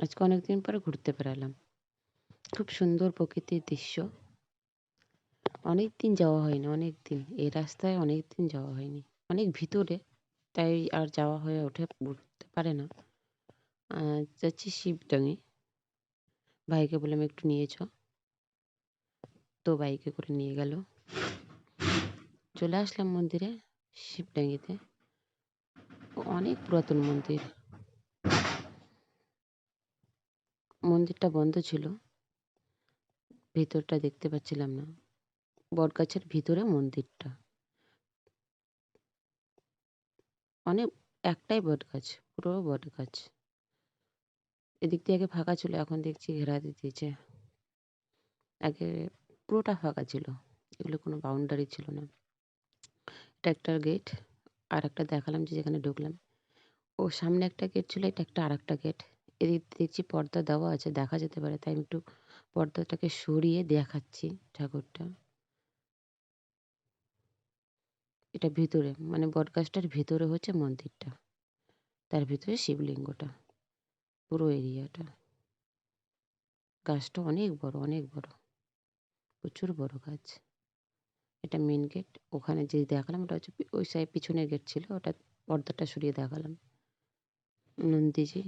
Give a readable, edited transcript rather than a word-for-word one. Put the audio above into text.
আজকে অনেকদিন পরে ঘুরতে বেরালাম। খুব সুন্দর প্রকৃতির দৃশ্য। অনেকদিন যাওয়া হয়নি, অনেকদিন। এই রাস্তায় অনেকদিন যাওয়া হয়নি। অনেক ভিতরে, তাই আর যাওয়া হয়ে উঠতে পারে না। যাচ্ছি শিবডাঙি। ভাইকে বললাম একটু নিয়ে চ। তো বাইকে করে নিয়ে গেল। চলে আসলাম মন্দিরে, শিবডাঙিতে। অনেক পুরাতন মন্দির। মন্দিরটা বন্ধ ছিল, ভিতরটা দেখতে পাচ্ছিলাম না। বটগাছের ভিতরে মন্দিরটা। অনেক, একটাই বটগাছ, পুরো বটগাছ। এদিক দিয়ে আগে ফাঁকা ছিল, এখন দেখছি ঘেরা দিয়ে দিয়েছে। আগে পুরোটা ফাঁকা ছিল, এগুলো কোনো বাউন্ডারি ছিল না। এটা একটা গেট, আর একটা দেখালাম যে যেখানে ঢুকলাম ও সামনে একটা গেট ছিল, এটা একটা আর একটা গেট। এদিক দিয়ে দেখছি পর্দা দেওয়া আছে, দেখা যেতে পারে, তাই আমি একটু পর্দাটাকে সরিয়ে দেখাচ্ছি ঠাকুরটা। এটা ভিতরে, মানে বটগাছটার ভিতরে হচ্ছে মন্দিরটা, তার ভিতরে শিবলিঙ্গটা, পুরো এরিয়াটা। গাছটা অনেক বড়, অনেক বড়, প্রচুর বড় গাছ। এটা মেন গেট। ওখানে যে দেখালাম ওটা হচ্ছে ওই সাইড পিছনের গেট ছিল, ওটা পর্দাটা সরিয়ে দেখালাম। নন্দীজি